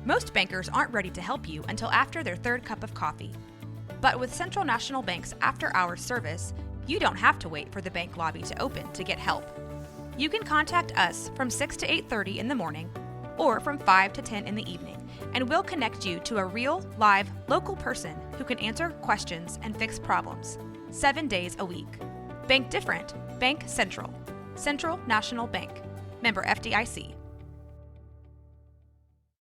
Most bankers aren't ready to help you until after their third cup of coffee. But with Central National Bank's after-hours service, you don't have to wait for the bank lobby to open to get help. You can contact us from 6 to 8:30 in the morning or from 5 to 10 in the evening, and we'll connect you to a real, live, local person who can answer questions and fix problems 7 days a week. Bank different. Bank Central. Central National Bank. Member FDIC.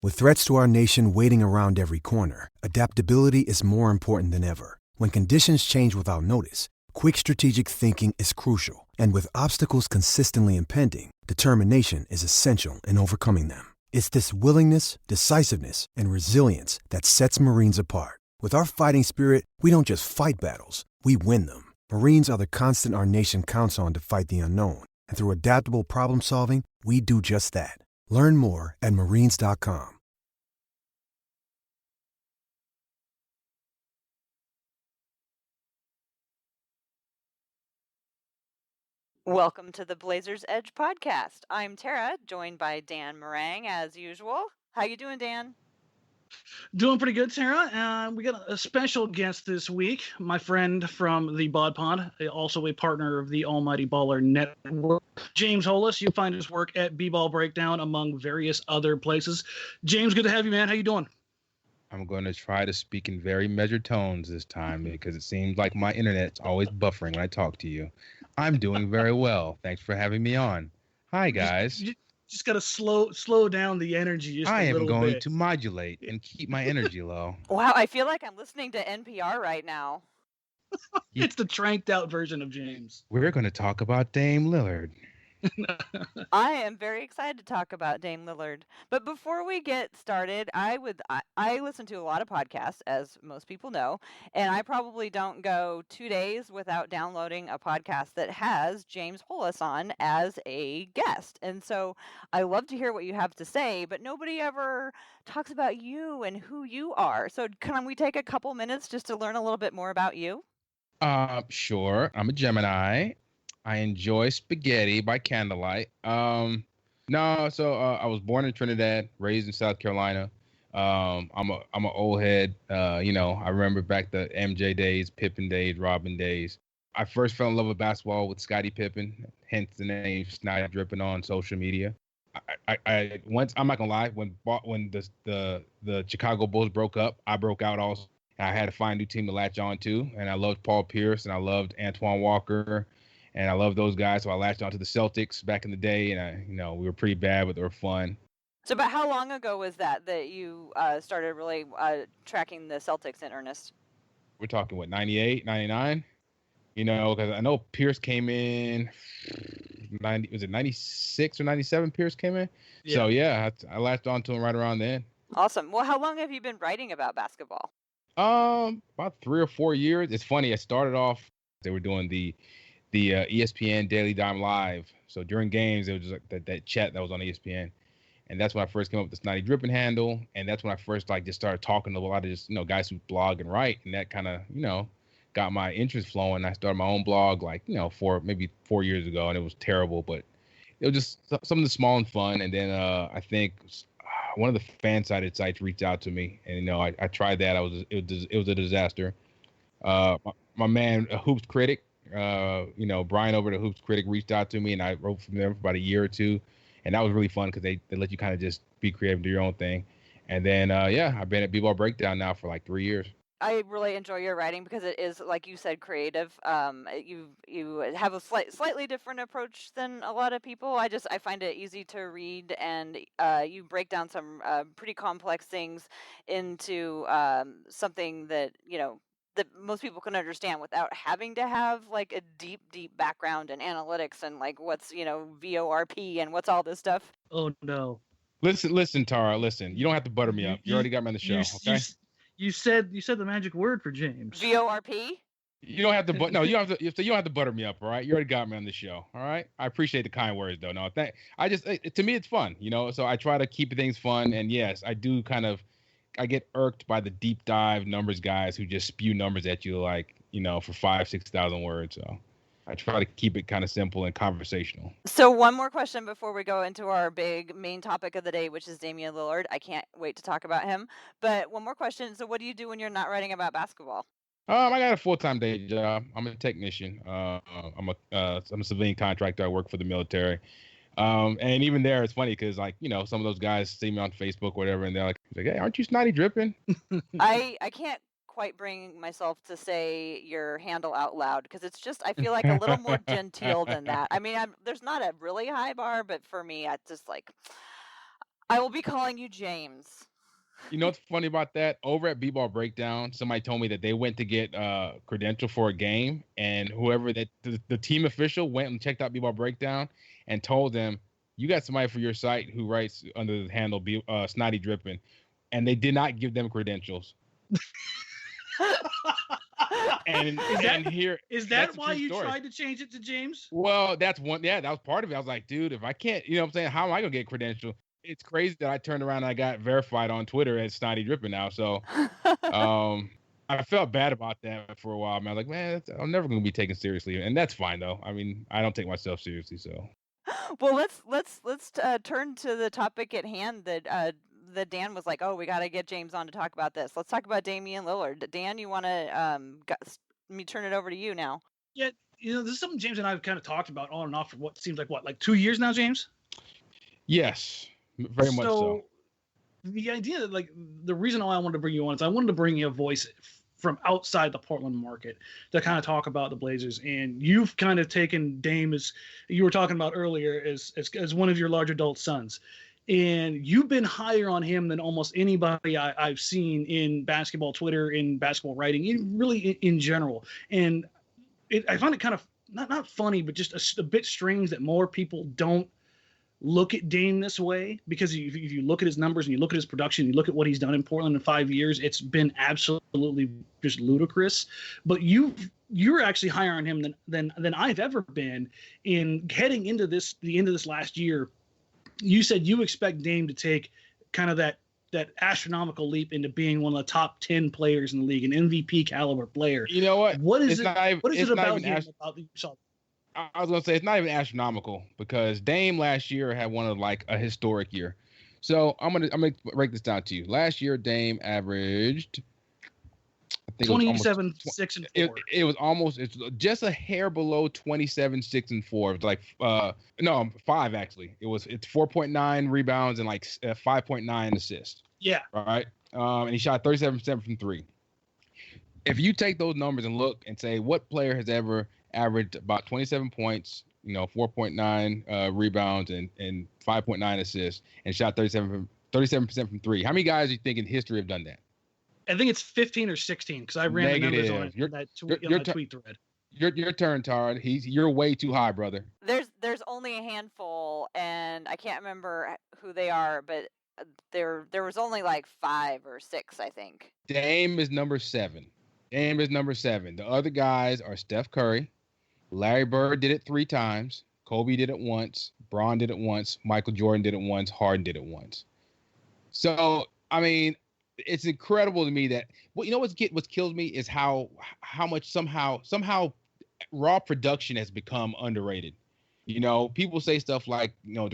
With threats to our nation waiting around every corner, adaptability is more important than ever. When conditions change without notice, quick strategic thinking is crucial. And with obstacles consistently impending, determination is essential in overcoming them. It's this willingness, decisiveness, and resilience that sets Marines apart. With our fighting spirit, we don't just fight battles, we win them. Marines are the constant our nation counts on to fight the unknown. And through adaptable problem solving, we do just that. Learn more at marines.com. Welcome to the Blazers Edge podcast. I'm Tara, joined by Dan Marang as usual. How you doing, Dan? Doing pretty good, Tara. We got a special guest this week, my friend from the Bod Pod, also a partner of the Almighty Baller Network, James Holas. You find his work at BballBreakdown among various other places. James, good to have you, man. How you doing? I'm going to try to speak in very measured tones this time because it seems like my internet's always buffering when I talk to you. I'm doing very well. Thanks for having me on. Hi, guys. You just got to slow down the energy just I a little bit. am going to modulate and keep my energy low. Wow, I feel like I'm listening to NPR right now. It's the tranked out version of James. We're going to talk about Dame Lillard. I am very excited to talk about Dame Lillard. But before we get started, I listen to a lot of podcasts, as most people know, and I probably don't go 2 days without downloading a podcast that has James Holas on as a guest. And so I love to hear what you have to say, but nobody ever talks about you and who you are. So can we take a couple minutes just to learn a little bit more about you? Sure. I'm a Gemini. I enjoy spaghetti by candlelight. I was born in Trinidad, raised in South Carolina. I'm an old head. I remember back the MJ days, Pippen days, Robin days. I first fell in love with basketball with Scottie Pippen, hence the name Snide dripping on social media. I'm not gonna lie, when the Chicago Bulls broke up, I broke out also. I had to find a new team to latch on to, and I loved Paul Pierce and I loved Antoine Walker. And I love those guys, so I latched on to the Celtics back in the day, and we were pretty bad, but they were fun. So about how long ago was that you started really tracking the Celtics in earnest? We're talking, 98, 99? Because I know Pierce came in, 96 or 97 Pierce came in? Yeah. So, yeah, I latched on to him right around then. Awesome. Well, how long have you been writing about basketball? About 3 or 4 years. It's funny, I started off, they were doing the ESPN Daily Dime Live. So during games, it was just like that chat that was on ESPN. And that's when I first came up with the Snotty Dripping handle. And that's when I first just started talking to a lot of just, guys who blog and write. And that kind of, got my interest flowing. I started my own blog maybe 4 years ago, and it was terrible, but it was just something small and fun. And then I think one of the fan-sided sites reached out to me, and I tried that. It was a disaster. My man, a Hoops Critic, Brian over the Hoops Critic reached out to me, and I wrote for them for about a year or two, and that was really fun because they let you kind of just be creative, do your own thing. And then I've been at B-Ball Breakdown now for 3 years. I really enjoy your writing because it is, like you said, creative. You have a slightly different approach than a lot of people. I find it easy to read, and you break down some pretty complex things into something that that most people can understand without having to have a deep background in analytics and what's VORP and what's all this stuff. Oh no! Listen, Tara. Listen, you don't have to butter me up. You already got me on the show. Okay. You said the magic word for James. VORP? You don't have to. No, you don't have to butter me up. All right. You already got me on the show. All right. I appreciate the kind words, though. No, to me, it's fun. So I try to keep things fun. And yes, I do I get irked by the deep dive numbers guys who just spew numbers at you for 5,000-6,000 words. So I try to keep it kind of simple and conversational. So one more question before we go into our big main topic of the day, which is Damian Lillard. I can't wait to talk about him. But one more question. So what do you do when you're not writing about basketball? I got a full-time day job. I'm a technician. I'm a civilian contractor. I work for the military. And even there, it's funny because, like, you know, some of those guys see me on Facebook or whatever, and they're like, hey, aren't you snotty dripping? I can't quite bring myself to say your handle out loud because it's just, I feel like a little more genteel than that. I mean, there's not a really high bar, but for me, I just like, I will be calling you James. You know what's funny about that? Over at B-Ball Breakdown, somebody told me that they went to get credential for a game, and whoever the team official went and checked out B-Ball Breakdown and told them, you got somebody for your site who writes under the handle Snotty Dripping, and they did not give them credentials. and is that why you tried to change it to James? Well, that's one. Yeah, that was part of it. I was like, dude, if I can't, you know what I'm saying? How am I going to get credential? It's crazy that I turned around and I got verified on Twitter as Snotty Dripping now. So I felt bad about that for a while. Man, I was like, man, I'm never going to be taken seriously. And that's fine, though. I mean, I don't take myself seriously, so. Well, let's turn to the topic at hand that Dan was like, oh, we got to get James on to talk about this. Let's talk about Damian Lillard. Dan, you want to me turn it over to you now? Yeah, you know, this is something James and I have kind of talked about on and off for what seems like 2 years now, James? Yes, very much so. The idea that, like, the reason why I wanted to bring you on is I wanted to bring you a voice from outside the Portland market to kind of talk about the Blazers. And you've kind of taken Dame, as you were talking about earlier, as one of your large adult sons. And you've been higher on him than almost anybody I've seen in basketball Twitter, in basketball writing, really in general. And I find it kind of not funny, but just a bit strange that more people don't look at Dame this way, because if you look at his numbers and you look at his production, you look at what he's done in Portland in 5 years, it's been absolutely just ludicrous. But you're actually higher on him than I've ever been. In heading into the end of this last year, you said you expect Dame to take kind of that astronomical leap into being one of the top 10 players in the league, an MVP caliber player. You know what? What is it about him about you saw? I was going to say it's not even astronomical, because Dame last year had one of like a historic year. So I'm going to break this down to you. Last year, Dame averaged, I think 27, 6 and 4. It's just a hair below 27, 6 and 4. It was like, 5 actually. It's 4.9 rebounds and like 5.9 assists. Yeah. Right. And he shot 37% from 3. If you take those numbers and look and say what player has ever averaged about 27 points, 4.9 rebounds and 5.9 assists, and shot 37% from 3. How many guys do you think in history have done that? I think it's 15 or 16, because I ran Negative. the numbers on that tweet thread. Your turn, Tard. You're way too high, brother. There's only a handful, and I can't remember who they are, but there was only like 5 or 6, I think. Dame is number 7. The other guys are Steph Curry. Larry Bird did it 3 times. Kobe did it once. Bron did it once. Michael Jordan did it once. Harden did it once. So, I mean, it's incredible to me that, well, you know what kills me is how much somehow raw production has become underrated. You know, people say stuff like, DeMar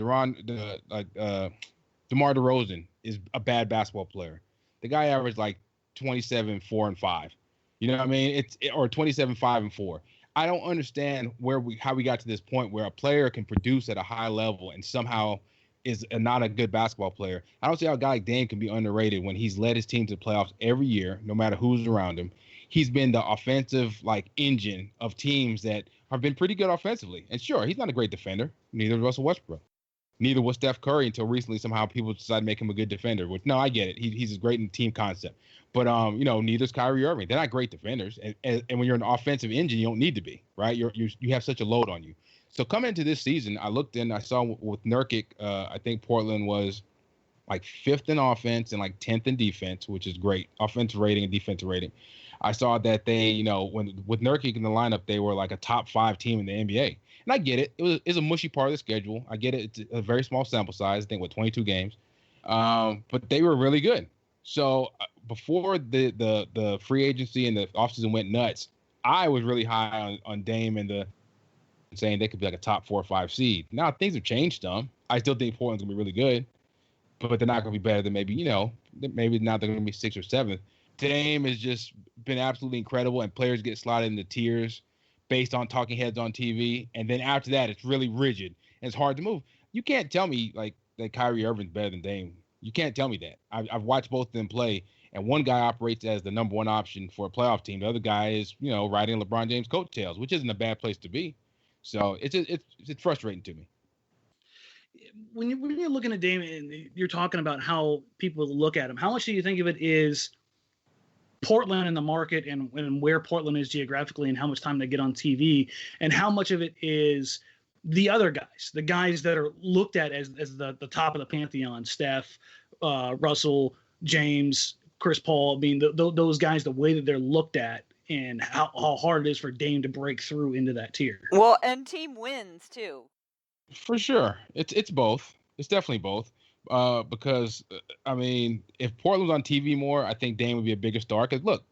DeRozan is a bad basketball player. The guy averaged like 27, 4 and 5. You know what I mean? Or 27, 5 and 4. I don't understand how we got to this point where a player can produce at a high level and somehow is not a good basketball player. I don't see how a guy like Dame can be underrated when he's led his team to the playoffs every year, no matter who's around him. He's been the offensive engine of teams that have been pretty good offensively. And sure, he's not a great defender. Neither is Russell Westbrook. Neither was Steph Curry until recently. Somehow people decided to make him a good defender. Which, no, I get it. He's great in team concept. But neither is Kyrie Irving. They're not great defenders. And when you're an offensive engine, you don't need to be, right? You have such a load on you. So coming into this season, I looked in. I saw with Nurkic, I think Portland was like 5th in offense and like 10th in defense, which is great. Offensive rating and defensive rating. I saw that they, with Nurkic in the lineup, they were like a top 5 team in the NBA. And I get it. It's a mushy part of the schedule. I get it. It's a very small sample size. I think 22 games. But they were really good. So before the free agency and the offseason went nuts, I was really high on Dame and saying they could be like a top 4 or 5 seed. Now things have changed some. I still think Portland's gonna be really good, but they're not gonna be better than maybe now they're gonna be 6th or 7th. Dame has just been absolutely incredible, and players get slotted into tiers based on talking heads on TV, and then after that it's really rigid and it's hard to move. You can't tell me like that Kyrie Irving's better than Dame. You can't tell me that. I've watched both of them play, and one guy operates as the number 1 option for a playoff team. The other guy is, riding LeBron James' coattails, which isn't a bad place to be. So it's frustrating to me. When you're looking at Dame and you're talking about how people look at him, how much do you think of it is Portland and the market and where Portland is geographically and how much time they get on TV, and how much of it is the other guys, the guys that are looked at as the top of the pantheon, Steph, Russell, James, Chris Paul, those guys, the way that they're looked at and how hard it is for Dame to break through into that tier. Well, and team wins too. For sure. It's both. It's definitely both. Because, if Portland was on TV more, I think Dame would be a bigger star. Because, look,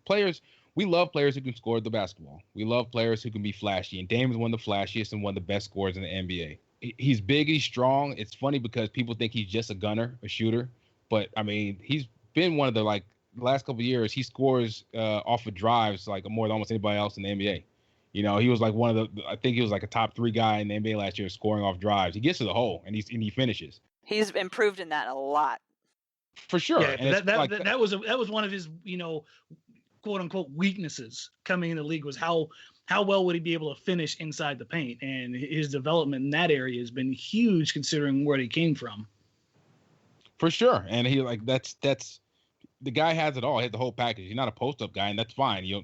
we love players who can score the basketball. We love players who can be flashy. And Dame is one of the flashiest and one of the best scorers in the NBA. He's big, he's strong. It's funny because people think he's just a gunner, a shooter. But, he's been one of the last couple of years, he scores off of drives more than almost anybody else in the NBA. He was I think he was a top 3 guy in the NBA last year scoring off drives. He gets to the hole and he finishes. He's improved in that a lot. For sure. Yeah, and that was one of his, quote unquote weaknesses coming in the league, was how well would he be able to finish inside the paint, and his development in that area has been huge considering where he came from. For sure. And he that's the guy has it all. He has the whole package. He's not a post-up guy, and that's fine. You're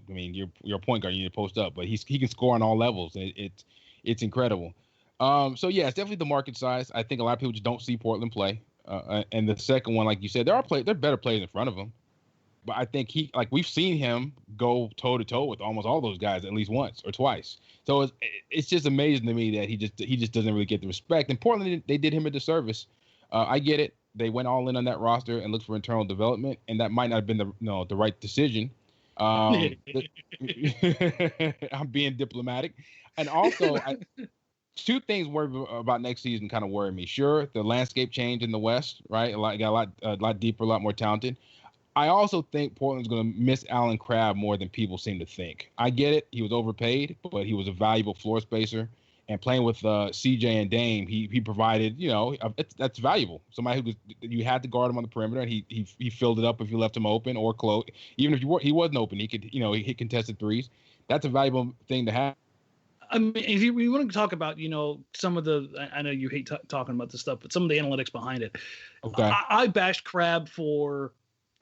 a point guard. You need to post up, but he can score on all levels. It's incredible. So yeah, it's definitely the market size. I think a lot of people just don't see Portland play. And the second one, like you said, there are better players in front of him. But I think we've seen him go toe to toe with almost all those guys at least once or twice. So it's just amazing to me that he just doesn't really get the respect. And Portland, they did him a disservice. I get it. They went all in on that roster and looked for internal development, and that might not have been the right decision. I'm being diplomatic, and also two things about next season kind of worry me. Sure, the landscape change in the West, right? A lot deeper, a lot more talented. I also think Portland's going to miss Allen Crabbe more than people seem to think. I get it; he was overpaid, but he was a valuable floor spacer. And playing with CJ and Dame, he provided, that's valuable. Somebody who you had to guard him on the perimeter, and he filled it up if you left him open or close. Even if he wasn't open, he could, he hit contested threes. That's a valuable thing to have. If we want to talk about, some of the, I know you hate talking about this stuff, but some of the analytics behind it. Okay. I bashed Crabbe for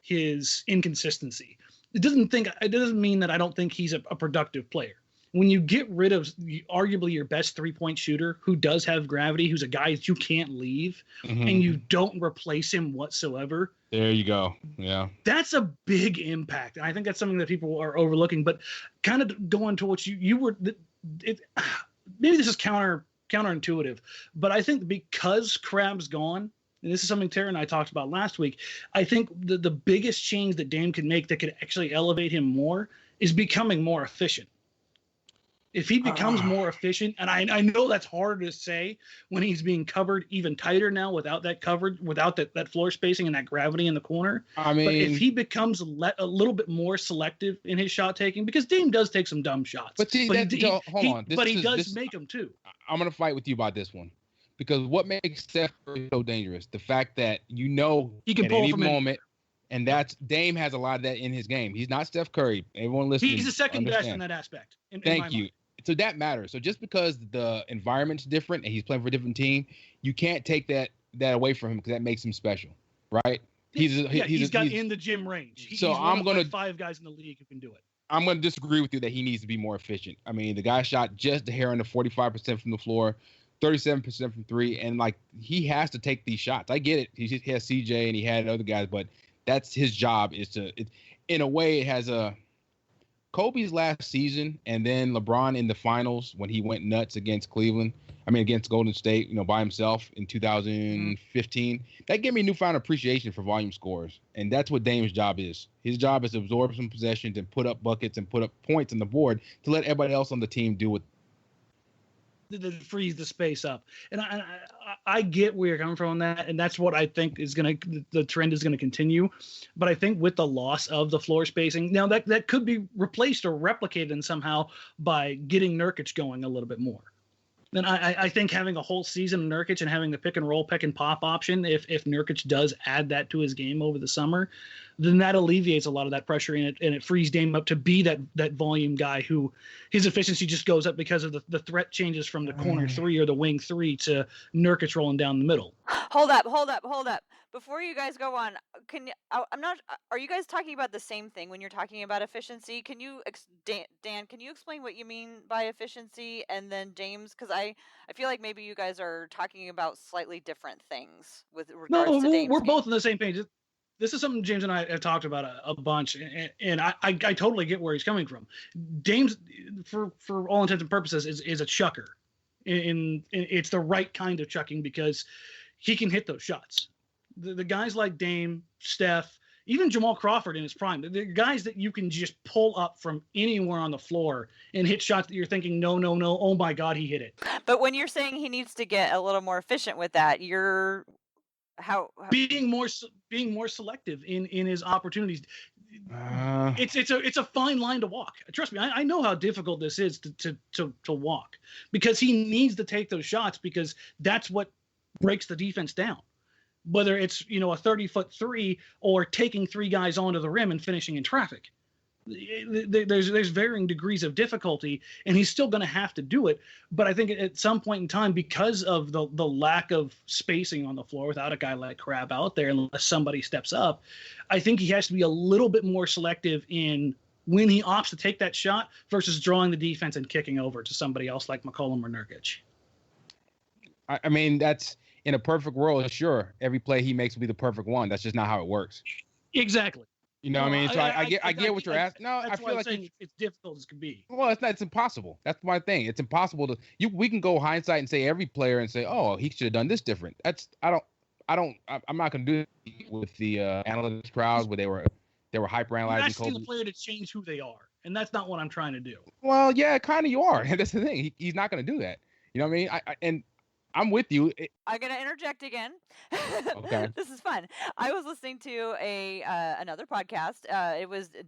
his inconsistency. It doesn't mean that I don't think he's a productive player. When you get rid of arguably your best 3-point shooter who does have gravity, who's a guy that you can't leave, and you don't replace him whatsoever. There you go. Yeah. That's a big impact. And I think that's something that people are overlooking. But kind of going to what you were maybe this is counterintuitive, but I think because Crabbe's gone, and this is something Tara and I talked about last week, I think the biggest change that Dame can make that could actually elevate him more is becoming more efficient. If he becomes more efficient, and I know that's hard to say when he's being covered even tighter now without that coverage, without that floor spacing and that gravity in the corner. But if he becomes a little bit more selective in his shot taking, because Dame does take some dumb shots. But see, hold on. He does make them too. I'm going to fight with you about this one. Because what makes Steph so dangerous? The fact that he can pull at any moment. And that's Dame has a lot of that in his game. He's not Steph Curry. Everyone listening. He's the second best in that aspect. Thank you. So that matters. So just because the environment's different and he's playing for a different team, you can't take that away from him because that makes him special, right? He's got in the gym range. He's one of 5 guys in the league who can do it. I'm going to disagree with you that he needs to be more efficient. The guy shot just a hair under 45% from the floor, 37% from 3, and he has to take these shots. I get it. He has CJ and he had other guys, but that's his job. In a way, it has Kobe's last season, and then LeBron in the finals when he went nuts against against Golden State, by himself in 2015. That gave me a newfound appreciation for volume scorers, and that's what Dame's job is. His job is to absorb some possessions and put up buckets and put up points on the board to let everybody else on the team do what. that frees the space up. And I get where you're coming from on that, and that's what I think is the trend is gonna continue. But I think with the loss of the floor spacing, now that could be replaced or replicated somehow by getting Nurkic going a little bit more. Then I think having a whole season of Nurkic and having the pick and roll, pick and pop option, if Nurkic does add that to his game over the summer, then that alleviates a lot of that pressure and it frees Dame up to be that volume guy who his efficiency just goes up because of the threat changes from the corner three or the wing three to Nurkic rolling down the middle. Hold up. Before you guys go on, are you guys talking about the same thing when you're talking about efficiency? Can you, Dan, can you explain what you mean by efficiency? And then James, because I feel like maybe you guys are talking about slightly different things with regards to Dame's we're game. both on the same page. This is something James and I have talked about a bunch, and I totally get where he's coming from. Dame's, for all intents and purposes, is a chucker. And it's the right kind of chucking because he can hit those shots. The guys like Dame, Steph, even Jamal Crawford in his prime, the guys that you can just pull up from anywhere on the floor and hit shots that you're thinking, no, oh my God, he hit it. But when you're saying he needs to get a little more efficient with that, you're how being more selective in his opportunities. It's a fine line to walk. Trust me, I know how difficult this is to walk because he needs to take those shots because that's what breaks the defense down. Whether it's, a 30-foot three or taking three guys onto the rim and finishing in traffic. There's varying degrees of difficulty, and he's still going to have to do it. But I think at some point in time, because of the lack of spacing on the floor without a guy like Crab out there, unless somebody steps up, I think he has to be a little bit more selective in when he opts to take that shot versus drawing the defense and kicking over to somebody else like McCollum or Nurkic. I mean, that's in a perfect world, sure, every play he makes will be the perfect one. That's just not how it works. Exactly. You know what I mean? So I get what you're asking. No, I feel like it's difficult as can be. Well, it's impossible. That's my thing. It's impossible we can go hindsight and say every player and say, oh, he should have done this different. I'm not going to do it with the analytics crowd where they were hyper analyzing. You're asking the player to change who they are, and that's not what I'm trying to do. Well, yeah, kind of you are. That's the thing. He's not going to do that. You know what I mean? And I'm with you. I'm gonna interject again. Okay. This is fun. I was listening to another podcast.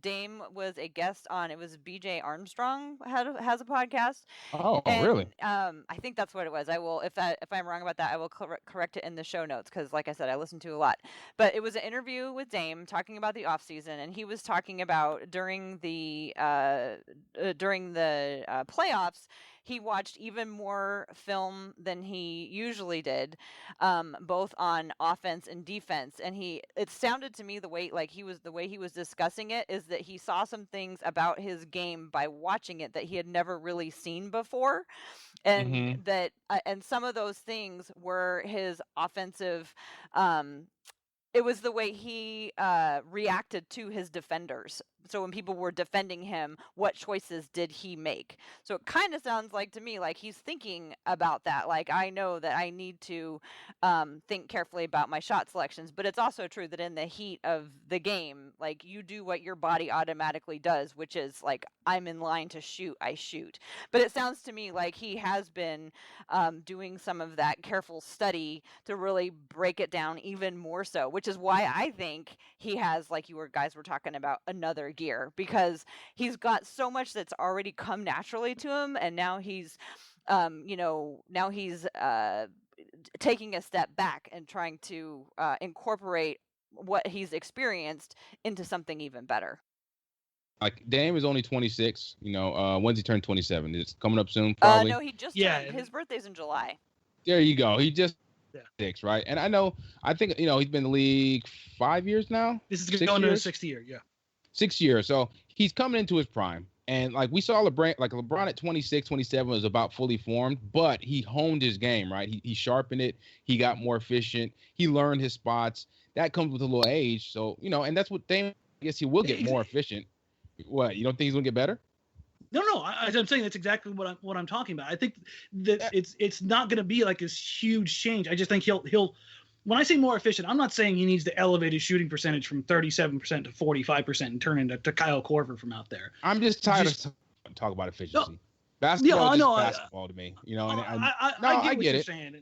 Dame was a guest on. It was BJ Armstrong has a podcast. Oh, really? I think that's what it was. I will, if I'm wrong about that, I will correct it in the show notes because, like I said, I listen to a lot. But it was an interview with Dame talking about the off season, and he was talking about during the playoffs. He watched even more film than he usually did, both on offense and defense. And it sounded to me the way he was discussing it is that he saw some things about his game by watching it that he had never really seen before. And that, and some of those things were his offensive, it was the way he reacted to his defenders. So when people were defending him, what choices did he make? So it kind of sounds like to me like he's thinking about that. Like, I know that I need to think carefully about my shot selections, but it's also true that in the heat of the game, like, you do what your body automatically does, which is like, I'm in line to shoot, I shoot. But it sounds to me like he has been doing some of that careful study to really break it down even more so, which is why I think he has, like you guys were talking about, another gear, because he's got so much that's already come naturally to him, and now he's taking a step back and trying to incorporate what he's experienced into something even better. Like, Dame is only 26. When's he turn 27? It's coming up soon, probably. No, he just turned, his birthday's in July. There you go. He just 6, right? And I think he's been in the league 5 years now. This is going into his 6th year, yeah. 6 years. So he's coming into his prime. And like we saw LeBron at 26, 27 was about fully formed, but he honed his game, right? He sharpened it. He got more efficient. He learned his spots. That comes with a little age. So, and that's what Dame, I guess he will get more efficient. What, you don't think he's going to get better? No. I'm saying that's exactly what I'm talking about. I think that it's not going to be like this huge change. I just think he'll when I say more efficient, I'm not saying he needs to elevate his shooting percentage from 37% to 45% and turn into Kyle Korver from out there. I'm just tired of talking about efficiency. Basketball is just basketball to me, you know. And I get what you're saying.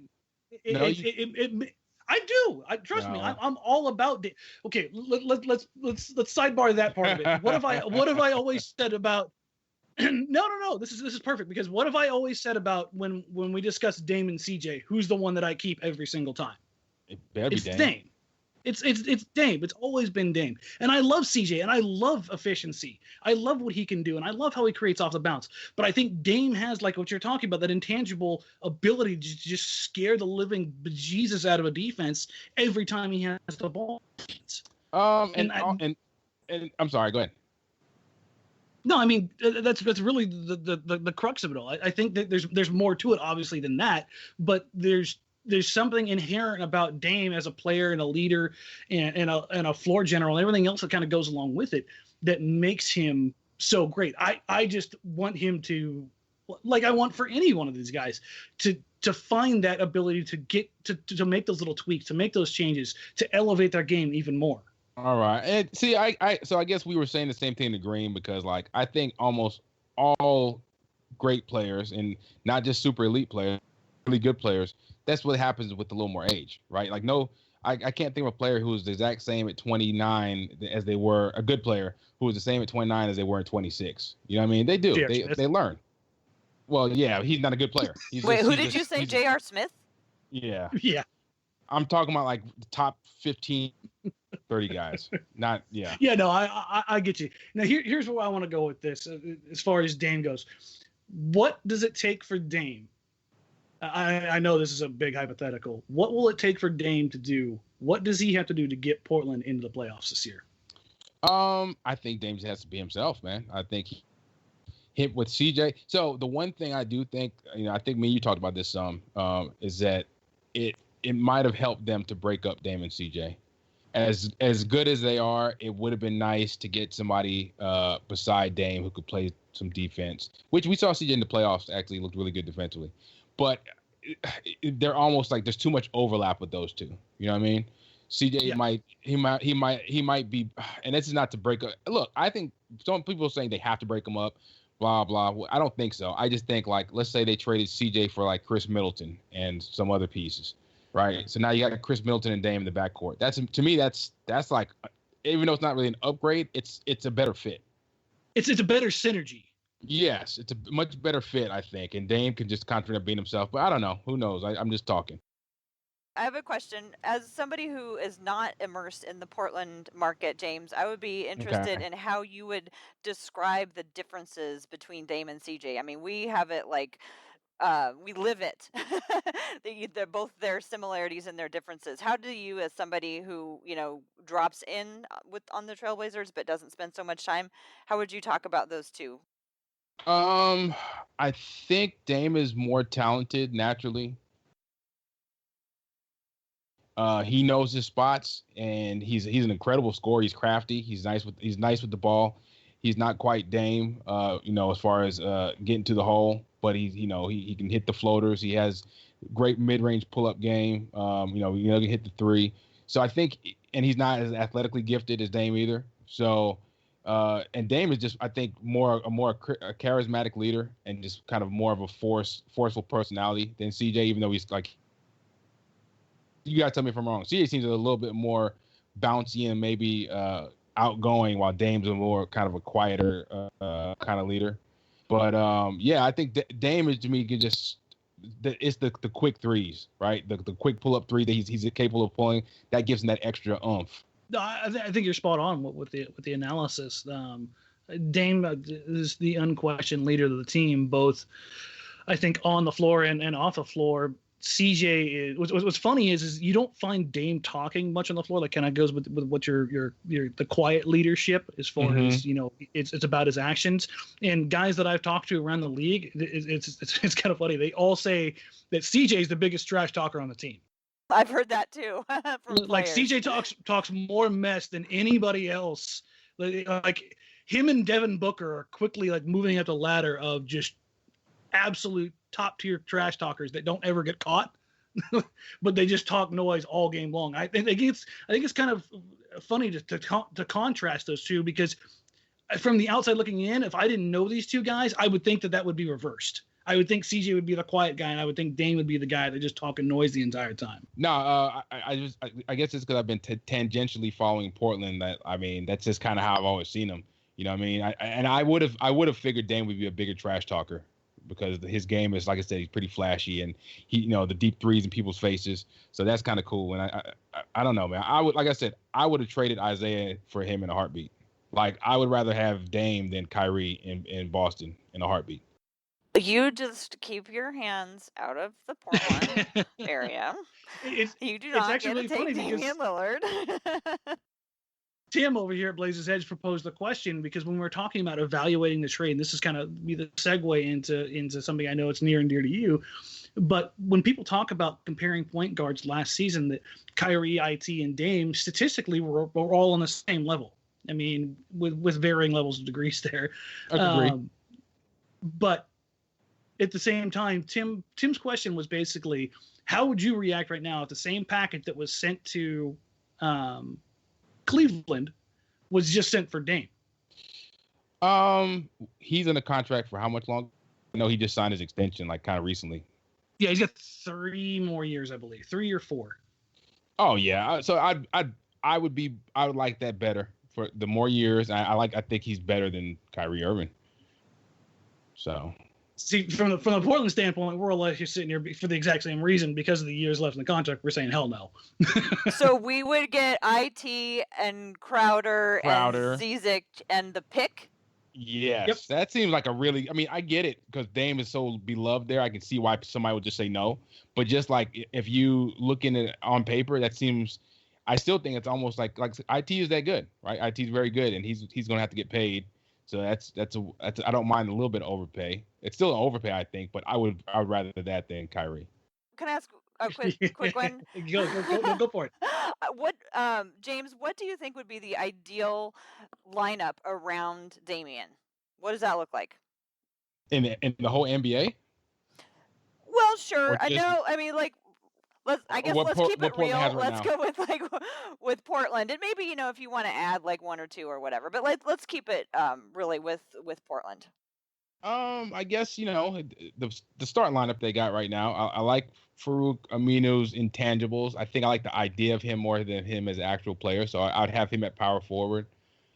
I do. Trust me. I'm all about it. Okay, let's sidebar that part of it. What have I always said about? No. This is perfect, because what have I always said about when we discuss Dame and CJ? Who's the one that I keep every single time? It's Dame. It's Dame. It's always been Dame. And I love CJ, and I love efficiency. I love what he can do, and I love how he creates off the bounce. But I think Dame has, like what you're talking about, that intangible ability to just scare the living bejesus out of a defense every time he has the ball. And I'm sorry, go ahead. No, I mean that's really the crux of it all. I think that there's more to it, obviously, than that, but there's something inherent about Dame as a player and a leader and a floor general and everything else that kind of goes along with it that makes him so great. I just want him to, like I want for any one of these guys, to find that ability to get to make those little tweaks, to make those changes, to elevate their game even more. All right. And see, so I guess we were saying the same thing to Green, because like I think almost all great players, and not just super elite players, really good players, that's what happens with a little more age, right? Like, I can't think of a player who was the exact same at 29 as they were, a good player who was the same at 29 as they were at 26. You know what I mean? They do. They learn. Well, yeah, he's not a good player. Who did you say? J.R. Smith? Yeah. Yeah. I'm talking about like the top 15, 30 guys. Not, yeah. Yeah, no, I get you. Now, here's where I want to go with this as far as Dame goes. What does it take for Dame? I know this is a big hypothetical. What will it take for Dame to do? What does he have to do to get Portland into the playoffs this year? I think Dame has to be himself, man. I think he hit with CJ. So the one thing I do think, I think me and you talked about this some, is that it might have helped them to break up Dame and CJ. As good as they are, it would have been nice to get somebody beside Dame who could play some defense, which we saw CJ in the playoffs actually looked really good defensively. But they're almost like there's too much overlap with those two. You know what I mean? CJ might be, and this is not to break up. Look, I think some people are saying they have to break them up, blah, blah. I don't think so. I just think, like, let's say they traded CJ for like Chris Middleton and some other pieces, right? So now you got Chris Middleton and Dame in the backcourt. To me, that's like, even though it's not really an upgrade, it's a better fit. It's a better synergy. Yes, it's a much better fit, I think. And Dame can just constantly beat himself. But I don't know. Who knows? I'm just talking. I have a question. As somebody who is not immersed in the Portland market, James, I would be interested in how you would describe the differences between Dame and CJ. I mean, we have it like we live it. They're both their similarities and their differences. How do you, as somebody who, drops in on the Trailblazers but doesn't spend so much time, how would you talk about those two? I think Dame is more talented naturally. He knows his spots, and he's an incredible scorer. He's crafty. He's nice with the ball. He's not quite Dame, as far as getting to the hole, but he can hit the floaters. He has great mid-range pull-up game. He can hit the three. So I think, and he's not as athletically gifted as Dame either. So. And Dame is just, I think, a more charismatic leader and just kind of more of a forceful personality than CJ, even though he's like, you gotta tell me if I'm wrong. CJ seems a little bit more bouncy and maybe outgoing, while Dame's a more kind of a quieter kind of leader. But I think Dame is, to me, it's the quick threes, right? The quick pull up three that he's capable of pulling, that gives him that extra oomph. No, I think you're spot on with the analysis. Dame is the unquestioned leader of the team, both I think on the floor and off the floor. CJ is what's funny is you don't find Dame talking much on the floor. That kind of goes with what your the quiet leadership as far as it's about his actions. And guys that I've talked to around the league, it's kind of funny. They all say that CJ is the biggest trash talker on the team. I've heard that too. Like CJ talks more mess than anybody else. Like him and Devin Booker are quickly like moving up the ladder of just absolute top tier trash talkers that don't ever get caught, but they just talk noise all game long. I think it's kind of funny to contrast those two, because from the outside looking in, if I didn't know these two guys, I would think that would be reversed. I would think CJ would be the quiet guy, and I would think Dame would be the guy that just talking noise the entire time. No, I guess it's because I've been tangentially following Portland. That's just kind of how I've always seen him. You know what I mean? I would have figured Dame would be a bigger trash talker because his game is, like I said, he's pretty flashy, and he, the deep threes in people's faces. So that's kind of cool. And I don't know, man. I would have traded Isaiah for him in a heartbeat. Like, I would rather have Dame than Kyrie in Boston in a heartbeat. You just keep your hands out of the Portland area. You do not get to take Damian Lillard. Tim over here at Blazers Edge proposed the question because when we're talking about evaluating the trade, and this is kind of be the segue into something I know it's near and dear to you. But when people talk about comparing point guards last season, that Kyrie, IT, and Dame statistically were all on the same level. I mean, with varying levels of degrees there. I agree. But at the same time, Tim's question was basically, how would you react right now if the same package that was sent to Cleveland was just sent for Dame? He's in a contract for how much longer? I know he just signed his extension like kind of recently. Yeah, he's got 3 more years, I believe, 3 or 4. Oh yeah, so I would like that better for the more years. I think he's better than Kyrie Irving. So. See, from the Portland standpoint, we're all just sitting here for the exact same reason. Because of the years left in the contract, we're saying hell no. So we would get IT and Crowder and Zizic and the pick? Yes. Yep. That seems like I get it because Dame is so beloved there. I can see why somebody would just say no. But just like if you look in it on paper, that seems – I still think it's almost like IT is that good, right? IT is very good, and he's going to have to get paid. So that's I don't mind a little bit of overpay. It's still an overpay, I think, but I would rather that than Kyrie. Can I ask a quick one? Go for it. James, what do you think would be the ideal lineup around Damian? What does that look like? In the whole NBA? Well, sure. I know. I mean, like, let's keep it real. Let's go with Portland, and maybe if you want to add like 1 or 2 or whatever. But let's keep it really with Portland. I guess the start lineup they got right now. I like Farouk Aminu's intangibles. I think I like the idea of him more than him as an actual player. So I'd have him at power forward.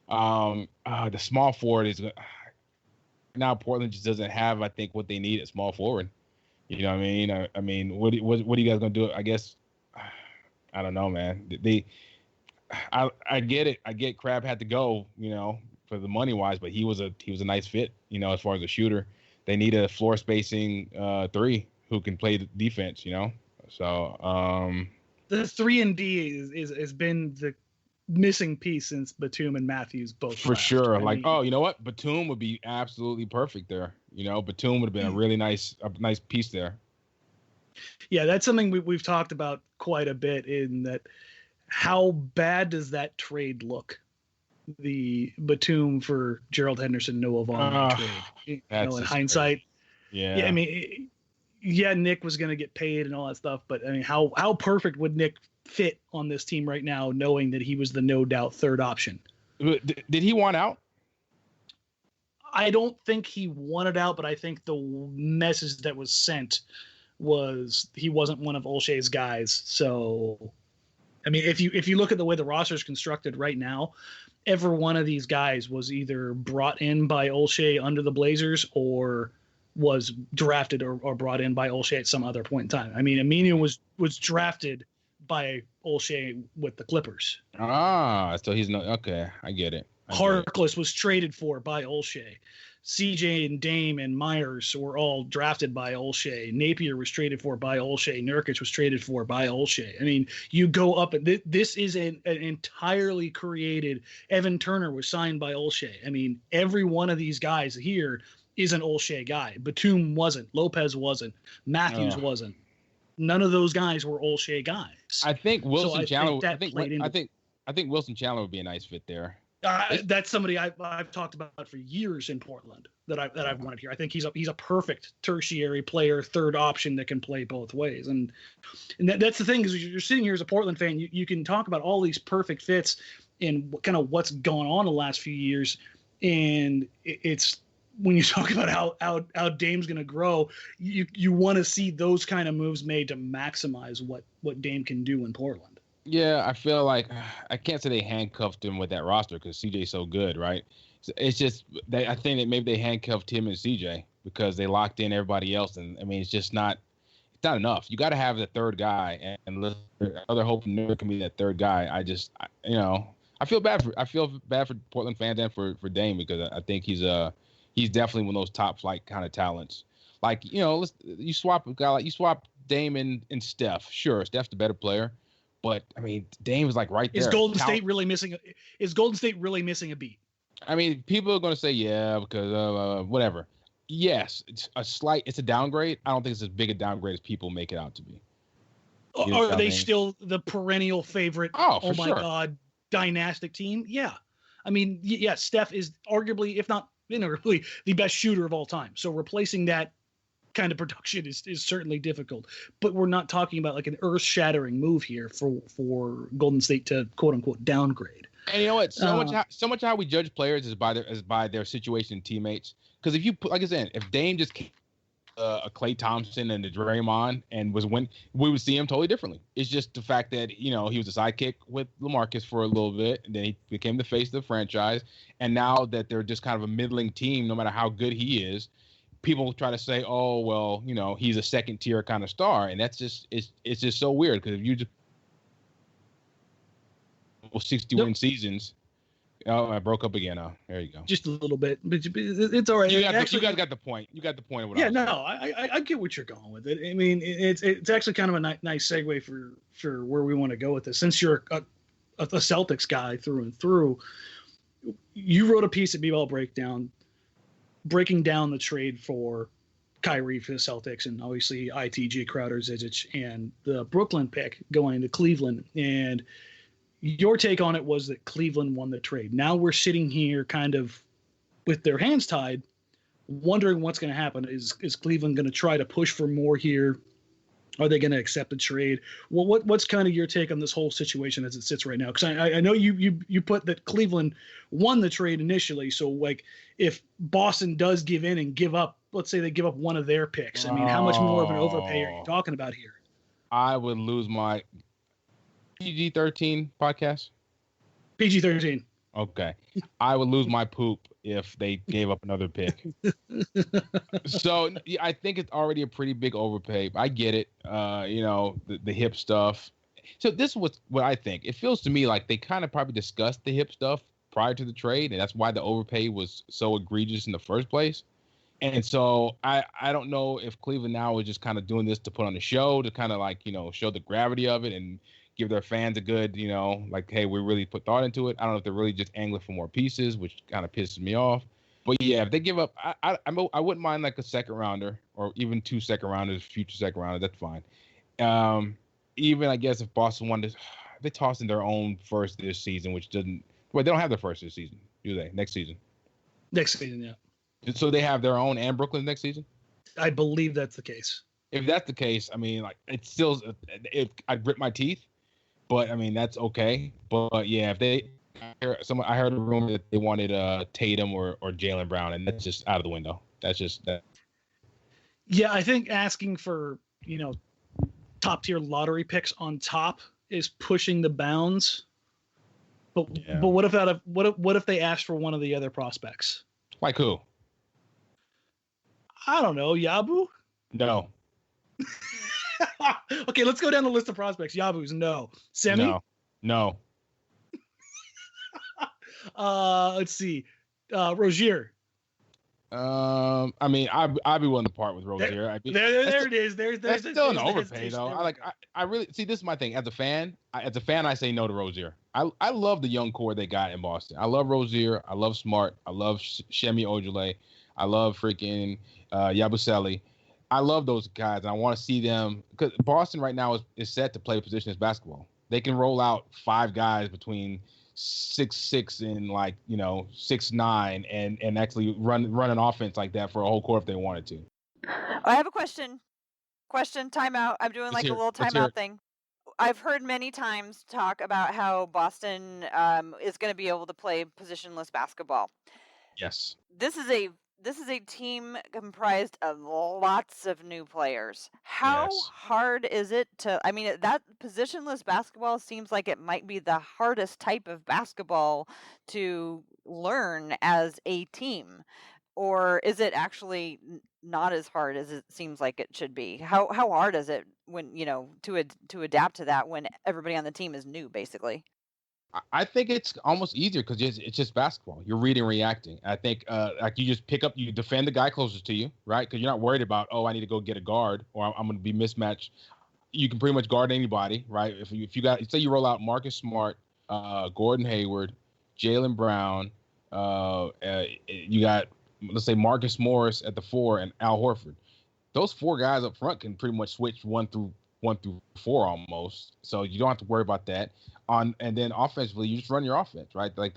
The small forward is now Portland just doesn't have, I think, what they need at small forward. You know what I mean? I mean, what are you guys gonna do? I guess I don't know, man. I get it. I get Crab had to go, for the money wise, but he was a nice fit, as far as a shooter. They need a floor spacing 3 who can play the defense, So the 3-and-D has been the missing piece since Batum and Matthews both for left. Sure. You know what? Batum would be absolutely perfect there. Batum would have been a really nice piece there. Yeah, that's something we've talked about quite a bit. In that, how bad does that trade look? The Batum for Gerald Henderson, Noah Vaughn trade. In hindsight, yeah. I mean, Nick was going to get paid and all that stuff, but I mean, how perfect would Nick fit on this team right now, knowing that he was the no doubt third option? Did he want out? I don't think he wanted out, but I think the message that was sent was he wasn't one of Olshey's guys. So, I mean, if you look at the way the roster is constructed right now, every one of these guys was either brought in by Olshey under the Blazers or was drafted or brought in by Olshey at some other point in time. I mean, Aminu was drafted by Olshey with the Clippers. So he's okay. I get it. Harkless was traded for by Olshey. CJ and Dame and Myers were all drafted by Olshey. Napier was traded for by Olshey. Nurkic was traded for by Olshey. I mean, you go up and this is an entirely created. Evan Turner was signed by Olshey. I mean, every one of these guys here is an Olshey guy. Batum wasn't. Lopez wasn't. Matthews wasn't. None of those guys were Olshey guys. I think Wilson Chandler. I think Wilson Chandler would be a nice fit there. That's somebody I've talked about for years in Portland that I've wanted here. I think he's a perfect tertiary player, third option that can play both ways. And that's the thing, is you're sitting here as a Portland fan, you can talk about all these perfect fits and kind of what's gone on the last few years. And it's when you talk about how Dame's going to grow, you want to see those kind of moves made to maximize what Dame can do in Portland. Yeah, I feel like I can't say they handcuffed him with that roster because CJ's so good, right? So it's just I think that maybe they handcuffed him and CJ because they locked in everybody else, and I mean it's not enough. You got to have the third guy, and other hope never can be that third guy. I feel bad for Portland fans and for Dame because I think he's definitely one of those top flight kind of talents. Like you swap a guy like Dame and Steph. Sure, Steph's the better player. But I mean, Dame is like right there. Is Golden State really missing a beat? I mean, people are going to say yeah because whatever. Yes, it's a downgrade. I don't think it's as big a downgrade as people make it out to be. Are they still the perennial favorite? Oh my sure. God, dynastic team? Yeah, I mean, yeah, Steph is arguably, if not inarguably, the best shooter of all time. So replacing that kind of production is certainly difficult, but we're not talking about like an earth-shattering move here for Golden State to quote unquote downgrade. And you know what? So much how we judge players is by their situation and teammates. Because if you put, like I said, if Dame just came, a Klay Thompson and a Draymond and we would see him totally differently. It's just the fact that he was a sidekick with LaMarcus for a little bit, and then he became the face of the franchise. And now that they're just kind of a middling team, no matter how good he is, people try to say, oh, well, he's a second tier kind of star. And that's just, it's just so weird because if you just 60 win seasons. Oh, I broke up again. Oh, there you go. Just a little bit, but it's all right. You guys got the point. You got the point of what I get what you're going with it. I mean, it's actually kind of a nice segue for where we want to go with this. Since you're a Celtics guy through and through, you wrote a piece at B-Ball Breakdown breaking down the trade for Kyrie for the Celtics, and obviously Jae Crowder, Zizic, and the Brooklyn pick going to Cleveland. And your take on it was that Cleveland won the trade. Now we're sitting here kind of with their hands tied, wondering what's going to happen. Is Cleveland going to try to push for more here? Are they going to accept the trade? Well, what's kind of your take on this whole situation as it sits right now? Because I know you put that Cleveland won the trade initially. So like if Boston does give in and give up, let's say they give up one of their picks. I mean, how much more of an overpay are you talking about here? I would lose my PG-13 podcast. PG-13. Okay. I would lose my poop if they gave up another pick. So I think it's already a pretty big overpay. I get it. The hip stuff. So this was what I think. It feels to me like they kind of probably discussed the hip stuff prior to the trade, and that's why the overpay was so egregious in the first place. And so I don't know if Cleveland now is just kind of doing this to put on the show, to kind of like, show the gravity of it and give their fans a good, like, hey, we really put thought into it. I don't know if they're really just angling for more pieces, which kind of pisses me off. But yeah, if they give up, I wouldn't mind like a second rounder or even 2 second rounders, future second rounders. That's fine. Even I guess if Boston wanted, they tossed in their own first this season, which doesn't. Well, they don't have their first this season, do they? Next season. Next season, yeah. So they have their own and Brooklyn next season. I believe that's the case. If that's the case, I mean, like it's still, I'd grit my teeth. But I mean that's okay. But yeah, if I heard a rumor that they wanted Tatum or Jaylen Brown, and that's just out of the window. That's just that. Yeah, I think asking for top tier lottery picks on top is pushing the bounds. But what if they asked for one of the other prospects? Like who? I don't know. Yabu? No. Okay, let's go down the list of prospects. Yabu's no. Semi? No. Let's see. Rozier. I mean, I'd be willing to part with Rozier. There it is. There's still an overpay though. I really see. This is my thing. As a fan, I say no to Rozier. I love the young core they got in Boston. I love Rozier. I love Smart. I love Shemi Ojale. I love freaking Yabusele. I love those guys, and I want to see them because Boston right now is set to play positionless basketball. They can roll out 5 guys between 6'6" and 6'9" and actually run an offense like that for a whole quarter if they wanted to. I have a question. Timeout. I'm doing like a little timeout thing. I've heard many times talk about how Boston is going to be able to play positionless basketball. Yes. This is a team comprised of lots of new players. How Yes. hard is it to? I mean, that positionless basketball seems like it might be the hardest type of basketball to learn as a team. Or is it actually not as hard as it seems like it should be? How hard is it when, to adapt to that when everybody on the team is new, basically? I think it's almost easier because it's just basketball. You're reading, reacting. I think like you just you defend the guy closest to you, right? Because you're not worried about, I need to go get a guard or I'm going to be mismatched. You can pretty much guard anybody, right? If you got, say you roll out Marcus Smart, Gordon Hayward, Jaylen Brown, you got, let's say, Marcus Morris at the 4 and Al Horford. Those 4 guys up front can pretty much switch 1 through 4 almost. So you don't have to worry about that. And then offensively, you just run your offense, right? Like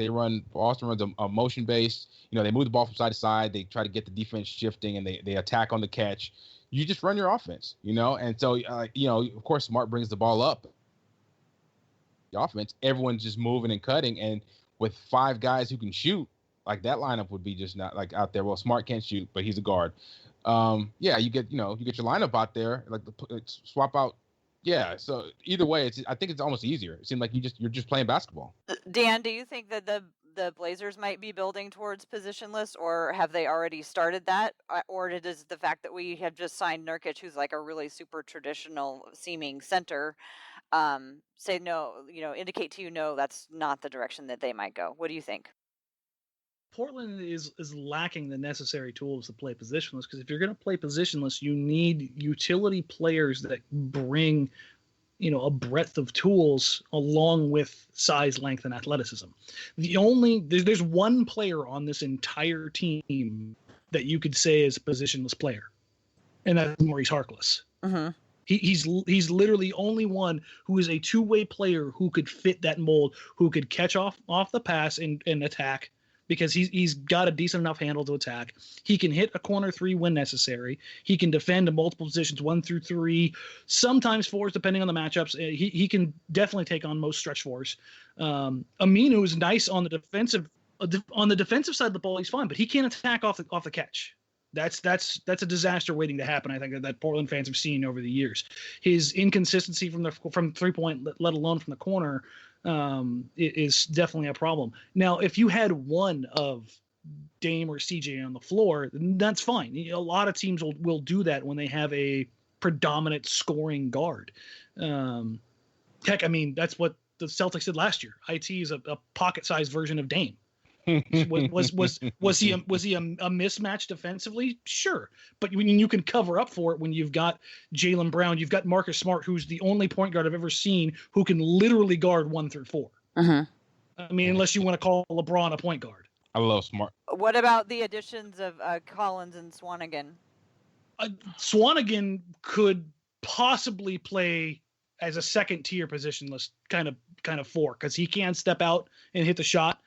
Boston runs a motion based. They move the ball from side to side. They try to get the defense shifting, and they attack on the catch. You just run your offense, And so, of course, Smart brings the ball up. The offense, everyone's just moving and cutting, and with 5 guys who can shoot, like that lineup would be just not like out there. Well, Smart can't shoot, but he's a guard. You get your lineup out there, like swap out. Yeah. So either way, I think it's almost easier. It seems like you're just playing basketball. Dan, do you think that the Blazers might be building towards positionless, or have they already started that? Or does the fact that we have just signed Nurkic, who's like a really super traditional seeming center, say no, indicate to no, that's not the direction that they might go? What do you think? Portland is lacking the necessary tools to play positionless, because if you're going to play positionless, you need utility players that bring, a breadth of tools along with size, length, and athleticism. There's one player on this entire team that you could say is a positionless player, and that's Maurice Harkless. Mm-hmm. He's literally only one who is a two-way player who could fit that mold, who could catch off the pass and attack, because he's got a decent enough handle to attack. He can hit a corner 3 when necessary. He can defend in multiple positions, 1 through 3, sometimes 4s, depending on the matchups. He can definitely take on most stretch 4s. Aminu is nice on the defensive side of the ball. He's fine, but he can't attack off the catch. That's a disaster waiting to happen. I think that Portland fans have seen over the years. His inconsistency from 3-point, let alone from the corner, is definitely a problem. Now, if you had one of Dame or CJ on the floor, that's fine. A lot of teams will do that when they have a predominant scoring guard. Heck, I mean, that's what the Celtics did last year. IT is a pocket-sized version of Dame. Was he a mismatch defensively? Sure, but when you can cover up for it when you've got Jaylen Brown, you've got Marcus Smart, who's the only point guard I've ever seen who can literally guard 1 through 4. Uh-huh. I mean, unless you want to call LeBron a point guard. I love Smart. What about the additions of Collins and Swanigan? Swanigan could possibly play as a second tier positionless kind of 4, because he can step out and hit the shot.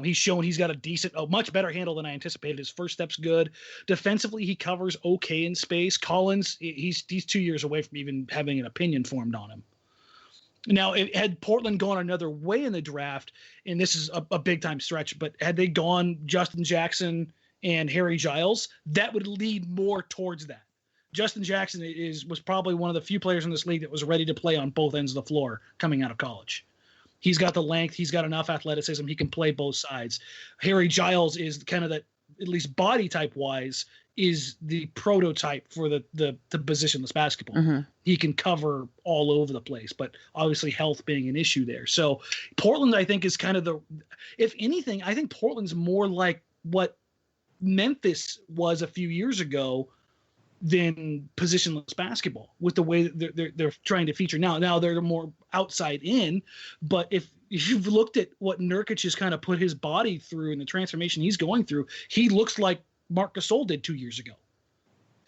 He's shown he's got a much better handle than I anticipated. His first step's good. Defensively, he covers okay in space. Collins, he's 2 years away from even having an opinion formed on him. Now, had Portland gone another way in the draft, and this is a big-time stretch, but had they gone Justin Jackson and Harry Giles, that would lead more towards that. Justin Jackson was probably one of the few players in this league that was ready to play on both ends of the floor coming out of college. He's got the length. He's got enough athleticism. He can play both sides. Harry Giles is kind of that, at least body type wise, is the prototype for the positionless basketball. Mm-hmm. He can cover all over the place, but obviously health being an issue there. So Portland, I think, is kind of if anything, I think Portland's more like what Memphis was a few years ago than positionless basketball, with the way that they're trying to feature now. Now they're more outside in, but if you've looked at what Nurkic has kind of put his body through and the transformation he's going through, he looks like Marc Gasol did 2 years ago.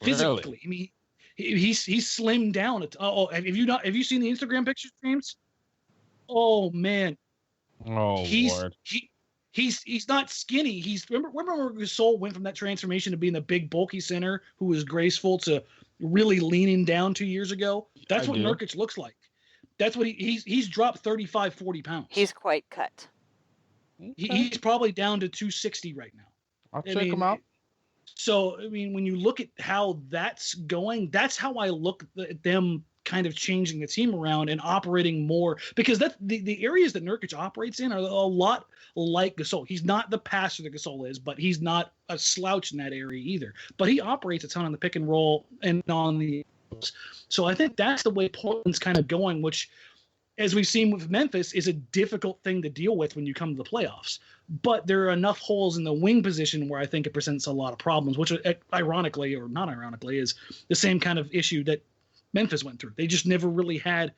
Physically, I mean, he's slimmed down. Have you seen the Instagram pictures, James? Oh man, Lord. He's not skinny. Remember when Gasol went from that transformation to being the big bulky center who was graceful to really leaning down 2 years ago? That's what Nurkic looks like. That's what he's dropped 35-40 pounds. He's quite cut. He's probably down to 260 right now. I'll check them out. So, I mean, when you look at how that's going, that's how I look at them kind of changing the team around and operating more, because that's the areas that Nurkic operates in are a lot like Gasol. He's not the passer that Gasol is, but he's not a slouch in that area either. But he operates a ton on the pick and roll and on the. So I think that's the way Portland's kind of going, which, as we've seen with Memphis, is a difficult thing to deal with when you come to the playoffs. But there are enough holes in the wing position where I think it presents a lot of problems, which ironically or not ironically is the same kind of issue that Memphis went through. They just never really had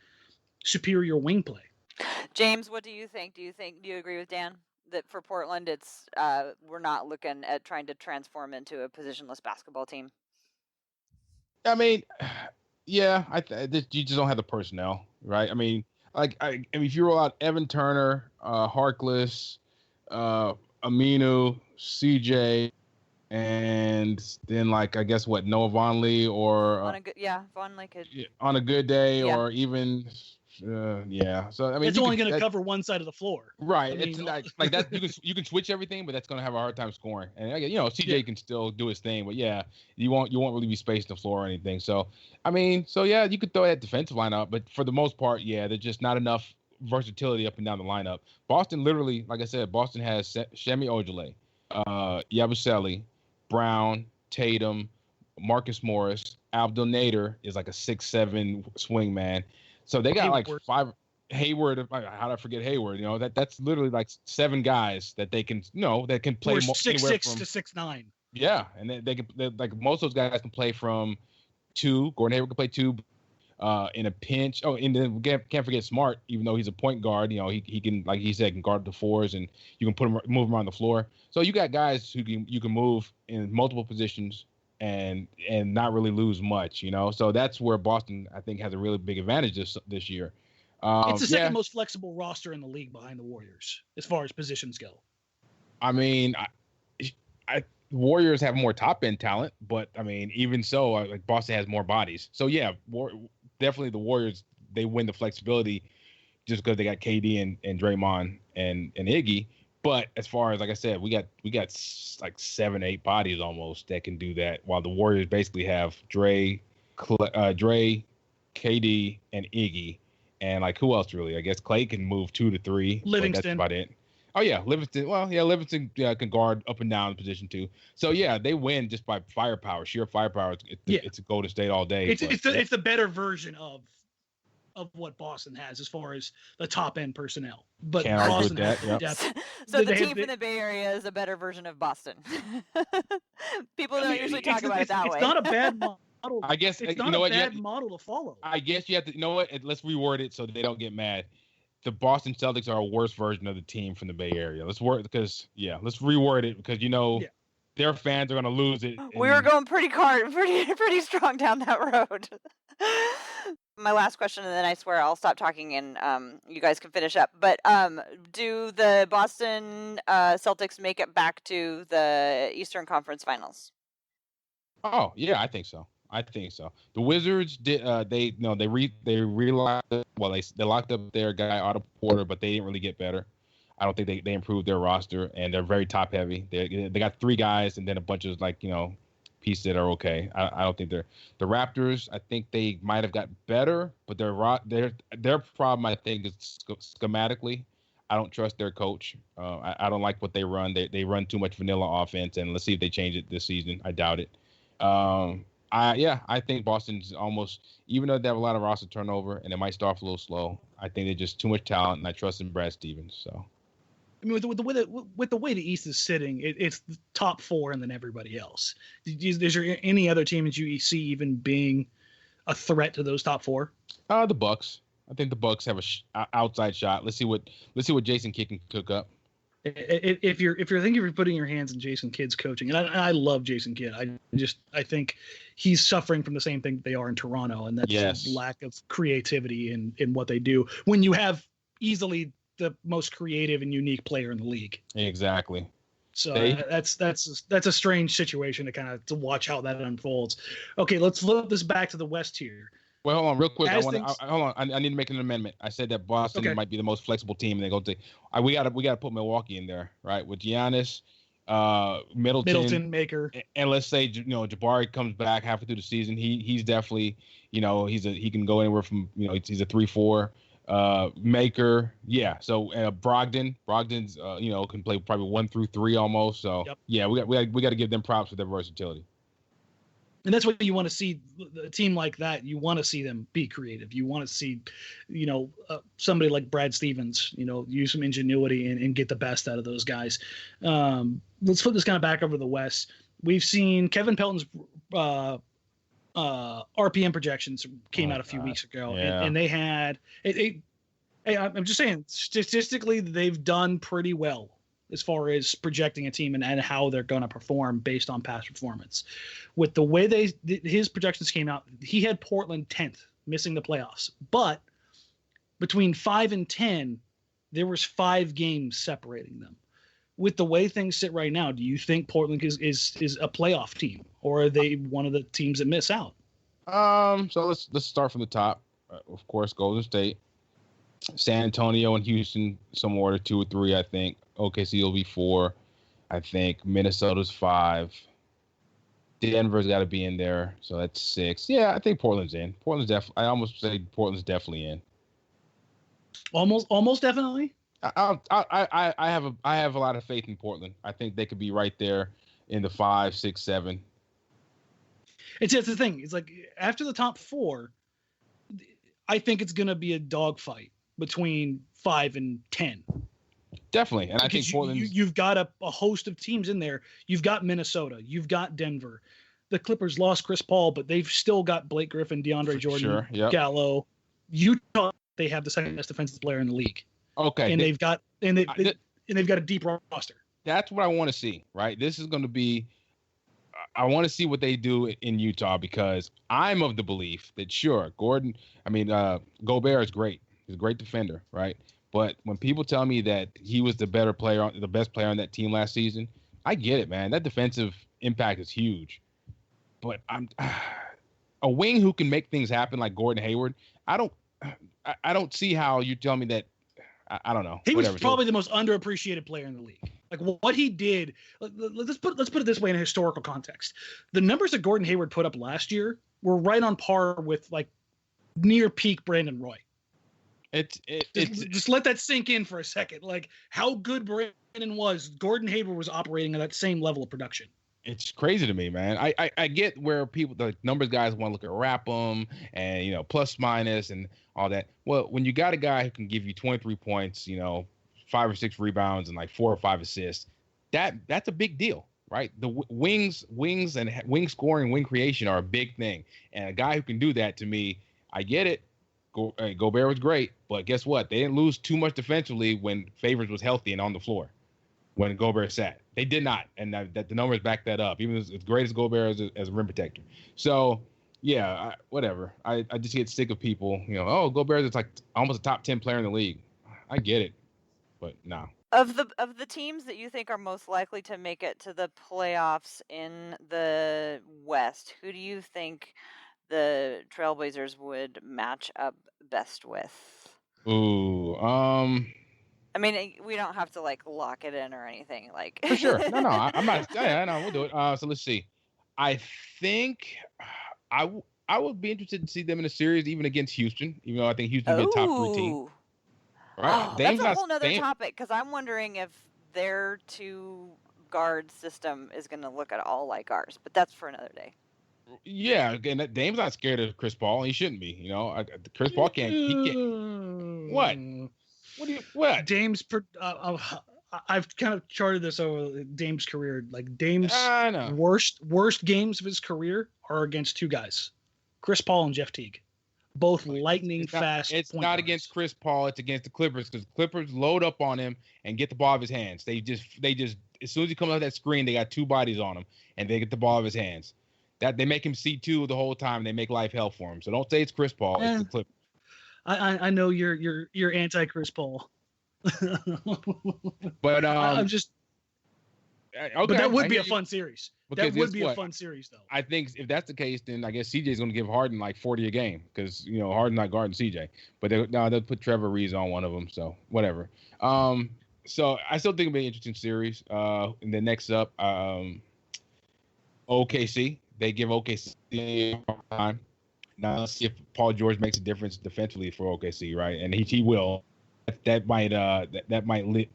superior wing play. James, what do you think? Do you agree with Dan that for Portland, it's we're not looking at trying to transform into a positionless basketball team? I mean, yeah, you just don't have the personnel, right? I mean, if you roll out Evan Turner, Harkless, Aminu, CJ, and then I guess Noah Vonleh or Vonleh could on a good day, or even So I mean, it's only going to cover one side of the floor, right? I mean, it's like that. You can switch everything, but that's going to have a hard time scoring. And CJ can still do his thing, but you won't really be spacing the floor or anything. So I mean, you could throw that defensive lineup, but for the most part, there's just not enough versatility up and down the lineup. Boston, literally, like I said, Boston has Semi Ojeleye, Yabusele, Brown, Tatum, Marcus Morris. Abdel Nader is like a 6'7" swing man. So they got Hayward. 5 Hayward. How did I forget Hayward? That's literally 7 guys that they can that can play or more 6'6" to 6'9". Yeah, and they can most of those guys can play from 2. Gordon Hayward can play 2 in a pinch. Oh, and then can't forget Smart, even though he's a point guard. He can, like he said, can guard the 4s, and you can move him around the floor. So you got guys who you can move in multiple positions and not really lose much. So that's where Boston, I think, has a really big advantage this year. It's the second most flexible roster in the league behind the Warriors as far as positions go. I mean, Warriors have more top end talent, but I mean, even so, Boston has more bodies. So definitely the Warriors, they win the flexibility just because they got KD and Draymond and Iggy. But as far as, like I said, we got 7-8 bodies almost that can do that, while the Warriors basically have Dre, KD, and Iggy, and who else really? I guess Clay can move 2 to 3. Livingston. That's about it. Oh yeah, Livingston. Well, yeah, Livingston can guard up and down position too. So they win just by firepower, sheer firepower. It's a Golden State all day. It's the better version of what Boston has as far as the top end personnel. But Boston has depth. So the team from the Bay Area is a better version of Boston. People don't usually talk about it that way. It's not a bad model. I guess it's not a bad model to follow. I guess you have to. Let's reword it so they don't get mad. The Boston Celtics are a worse version of the team from the Bay Area. Let's reword it because their fans are going to lose it. We were going pretty strong down that road. My last question, and then I swear I'll stop talking and you guys can finish up. But do the Boston Celtics make it back to the Eastern Conference Finals? Oh yeah, I think so. The Wizards did. They relocked. Well, they locked up their guy Otto Porter, but they didn't really get better. I don't think they improved their roster, and they're very top heavy. They got 3 guys and then a bunch of pieces that are okay. I don't think they're the Raptors. I think they might have got better, but their problem, I think, is schematically. I don't trust their coach. I don't like what they run. They run too much vanilla offense, and let's see if they change it this season. I doubt it. I think Boston's almost, even though they have a lot of roster turnover and they might start off a little slow, I think they're just too much talent, and I trust in Brad Stevens. So, I mean, with the way the East is sitting, it's the top 4 and then everybody else. Is there any other team that you see even being a threat to those top 4? The Bucks. I think the Bucks have a outside shot. Let's see what Jason Kidd can cook up. If you're thinking of putting your hands in Jason Kidd's coaching, and I love Jason Kidd, I think he's suffering from the same thing that they are in Toronto, and that's lack of creativity in what they do when you have easily the most creative and unique player in the league. Exactly. So that's a strange situation to watch how that unfolds. Okay, let's flip this back to the West here. Well, hold on, real quick. Hold on. I need to make an amendment. I said that Boston might be the most flexible team, and they go to. We got to put Milwaukee in there, right? With Giannis, Middleton, Maker, and let's say Jabari comes back halfway through the season. He's definitely he can go anywhere from he's a 3-4 Maker. Yeah. So Brogdon's can play probably 1 through 3 almost. So yeah, we got to give them props for their versatility. And that's what you want to see. A team like that, you want to see them be creative. You want to see, somebody like Brad Stevens, use some ingenuity and get the best out of those guys. Let's flip this kind of back over to the West. We've seen Kevin Pelton's RPM projections came out a few weeks ago, and they had I'm just saying, statistically, they've done pretty well as far as projecting a team and how they're going to perform based on past performance. With the way his projections came out, he had Portland 10th, missing the playoffs. But between 5 and 10, there was 5 games separating them. With the way things sit right now, do you think Portland is a playoff team, or are they one of the teams that miss out? So let's start from the top. Of course, Golden State, San Antonio, and Houston, some order 2 or 3, I think. OKC will be 4. I think Minnesota's 5. Denver's got to be in there, so that's 6. Yeah, I think Portland's in. I almost say Portland's definitely in. Almost definitely. I have a lot of faith in Portland. I think they could be right there in the 5, 6, 7. It's the thing. It's like after the top 4, I think it's gonna be a dogfight between 5 and 10. Definitely, and because I think Portland. You've got a host of teams in there. You've got Minnesota. You've got Denver. The Clippers lost Chris Paul, but they've still got Blake Griffin, DeAndre Jordan, Gallo. Utah, they have the second best defensive player in the league. Okay, and they've got a deep roster. That's what I want to see. Right, this is going to be. I want to see what they do in Utah because I'm of the belief that Gobert is great. He's a great defender, right? But when people tell me that he was the best player on that team last season, I get it, man. That defensive impact is huge. But I'm a wing who can make things happen like Gordon Hayward. I don't see how you tell me that. I don't know. He was probably the most underappreciated player in the league. Like what he did. Let's put it this way in a historical context. The numbers that Gordon Hayward put up last year were right on par with like near peak Brandon Roy. Just let that sink in for a second. Like how good Brandon was, Gordon Hayward was operating at that same level of production. It's crazy to me, man. I get where people, the numbers guys, want to look at RAPM and plus minus and all that. Well, when you got a guy who can give you 23 points, 5 or 6 rebounds and like 4 or 5 assists, that's a big deal, right? The wings and wing scoring, wing creation are a big thing, and a guy who can do that, to me, I get it. Gobert was great, but guess what? They didn't lose too much defensively when Favors was healthy and on the floor. When Gobert sat, they did not, and that the numbers back that up. Even as great as Gobert as a rim protector. So, yeah, whatever. I just get sick of people. Gobert is like almost a top 10 player in the league. I get it, but no. Of the teams that you think are most likely to make it to the playoffs in the West, who do you think the Trailblazers would match up best with? Ooh, I mean, we don't have to like lock it in or anything. Like for sure. No, I'm not. Yeah, no, we'll do it. So let's see. I think I would be interested to see them in a series, even against Houston. Even though I think Houston would be a top 3 team. Right? Oh, that's a whole nother topic because I'm wondering if their 2 guard system is going to look at all like ours. But that's for another day. Yeah, again, Dame's not scared of Chris Paul. He shouldn't be. Chris Paul can't. He can't. What? What? Dame's. I've kind of charted this over Dame's career. Like Dame's worst games of his career are against 2 guys, Chris Paul and Jeff Teague, both fast. It's not against Chris Paul. It's against the Clippers because the Clippers load up on him and get the ball out of his hands. They just as soon as he comes out that screen, they got 2 bodies on him and they get the ball out of his hands. That they make him see 2 the whole time. They make life hell for him. So don't say it's Chris Paul. It's the Clippers. I know you're anti Chris Paul. But I'm just. Okay, but that would be a fun series. That would be a fun series, though. I think if that's the case, then I guess CJ's going to give Harden like 40 a game because Harden not guarding CJ. But they'll put Trevor Reeves on one of them. So whatever. So I still think it'll be an interesting series. And then next up, OKC. They give OKC a hard time. Now let's see if Paul George makes a difference defensively for OKC, right? And he will. That might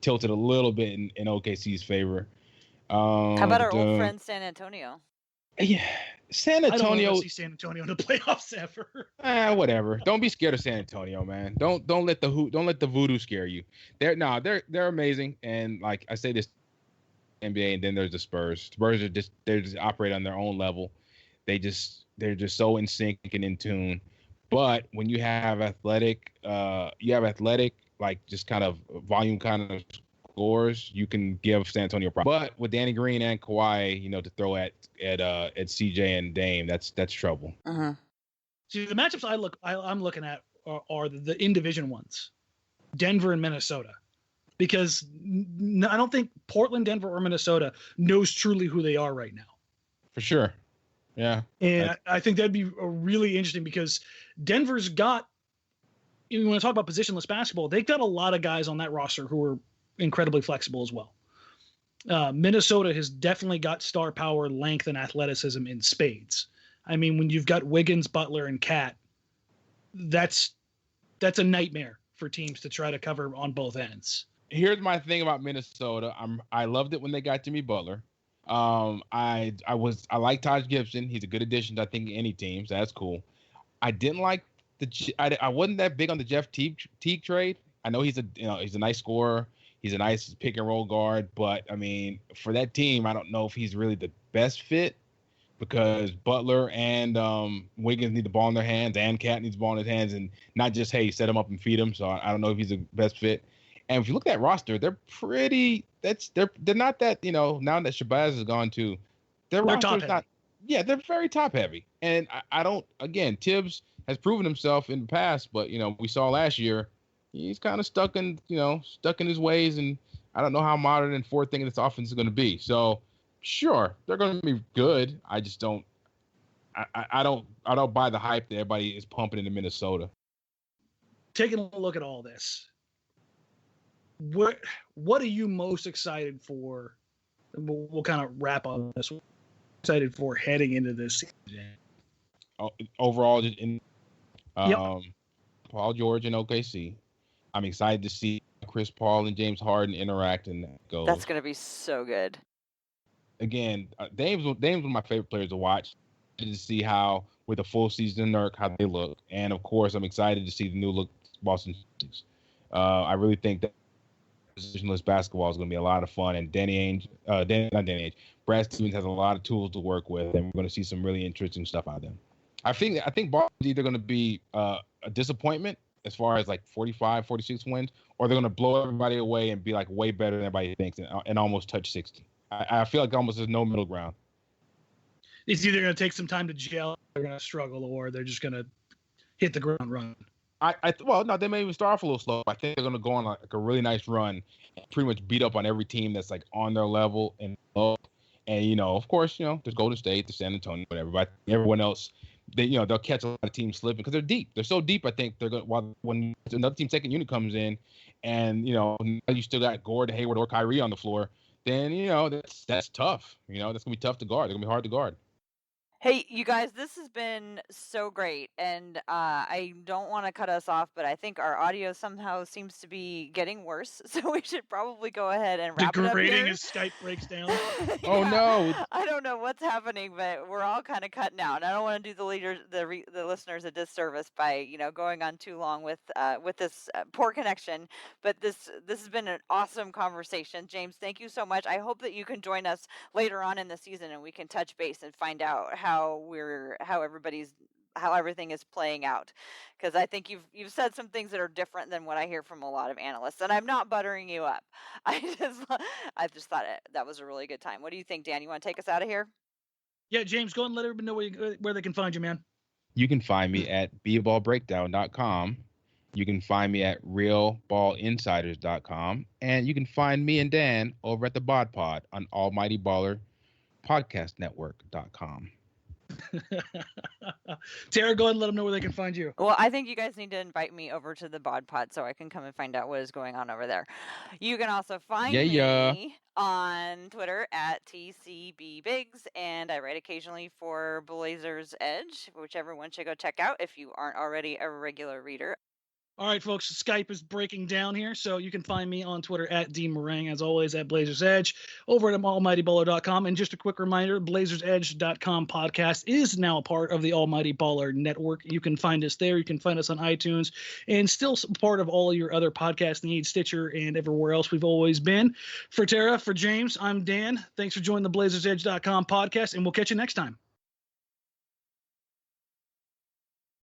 tilt it a little bit in OKC's favor. How about our old friend San Antonio? Yeah, San Antonio. I don't want to see San Antonio in the playoffs ever. Whatever. Don't be scared of San Antonio, man. Don't let the voodoo scare you. They're amazing, and like I say this, NBA, and then there's the Spurs. Spurs are just operate on their own level. They're just so in sync and in tune. But when you have athletic, like just kind of volume kind of scores, you can give San Antonio a problem. But with Danny Green and Kawhi, to throw at CJ and Dame, that's trouble. Uh-huh. See, the matchups I'm looking at are the in-division ones, Denver and Minnesota, because I don't think Portland, Denver, or Minnesota knows truly who they are right now. For sure. Yeah. And I think that'd be really interesting because Denver's got, you want to talk about positionless basketball, they've got a lot of guys on that roster who are incredibly flexible as well. Minnesota has definitely got star power, length, and athleticism in spades. I mean, when you've got Wiggins, Butler, and Cat, that's a nightmare for teams to try to cover on both ends. Here's my thing about Minnesota. I loved it when they got Jimmy Butler. I like Taj Gibson. He's a good addition to I think any team, so that's cool. I didn't like I wasn't that big on the Jeff Teague trade. I know he's a nice scorer. He's a nice pick and roll guard, but I mean, for that team, I don't know if he's really the best fit because Butler and Wiggins need the ball in their hands, and Cat needs the ball in his hands, and not just set him up and feed him. So I don't know if he's the best fit. And if you look at that roster, they're pretty. They're not that now that Shabazz is gone too. Their roster is not. Yeah, they're very top heavy, and I don't. Again, Tibbs has proven himself in the past, but we saw last year he's kind of stuck in his ways, and I don't know how modern and forward thinking this offense is going to be. So sure, they're going to be good. I just don't. I don't buy the hype that everybody is pumping into Minnesota. Taking a look at all this, what are you most excited for? We'll kind of wrap on this. Excited for heading into this season. Overall, Paul George and OKC. I'm excited to see Chris Paul and James Harden interact and go. That's going to be so good. Again, Dame's one of my favorite players to watch. To see how, with a full season Nurk, how they look. And, of course, I'm excited to see the new look Boston Celtics. I really think that positionless basketball is going to be a lot of fun. And Brad Stevens has a lot of tools to work with, and we're going to see some really interesting stuff out of them. I think Boston's either going to be a disappointment as far as like 45, 46 wins, or they're going to blow everybody away and be like way better than everybody thinks and almost touch 60. I feel like almost there's no middle ground. It's either going to take some time to gel, they're going to struggle, or they're just going to hit the ground running. No, they may even start off a little slow. I think they're going to go on like a really nice run and pretty much beat up on every team that's like on their level and low. And, of course, there's Golden State, there's San Antonio, whatever. But everyone else, they'll catch a lot of teams slipping because they're deep. They're so deep, I think they're going to, when another team's second unit comes in and, you still got Gordon, Hayward, or Kyrie on the floor, then, that's tough. That's going to be tough to guard. They're going to be hard to guard. Hey, you guys, this has been so great, and I don't want to cut us off, but I think our audio somehow seems to be getting worse, so we should probably go ahead and wrap it up here. Degrading as Skype breaks down. Yeah, oh, no. I don't know what's happening, but we're all kind of cutting out, and I don't want to do the listeners a disservice by, going on too long with this poor connection, but this has been an awesome conversation. James, thank you so much. I hope that you can join us later on in the season, and we can touch base and find out how everything is playing out, because I think you've said some things that are different than what I hear from a lot of analysts, and I'm not buttering you up. I just thought that was a really good time. What do you think, Dan? You want to take us out of here? Yeah, James, go and let everybody know where they can find you, man. You can find me at BballBreakdown.com. You can find me at RealBallInsiders.com, and you can find me and Dan over at the BOD Pod on Almighty Baller Podcast Network.com. Tara, go ahead and let them know where they can find you. Well, I think you guys need to invite me over to the Bod Pod so I can come and find out what is going on over there. You can also find me on Twitter at TCBBiggs, and I write occasionally for Blazers Edge, which everyone should go check out if you aren't already a regular reader. All right, folks, Skype is breaking down here, so you can find me on Twitter at Marang, as always, at Blazers Edge, over at almightyballer.com. And just a quick reminder, blazersedge.com podcast is now a part of the Almighty Baller Network. You can find us there. You can find us on iTunes, and still part of all of your other podcast needs, Stitcher, and everywhere else we've always been. For Tara, for James, I'm Dan. Thanks for joining the blazersedge.com podcast, and we'll catch you next time.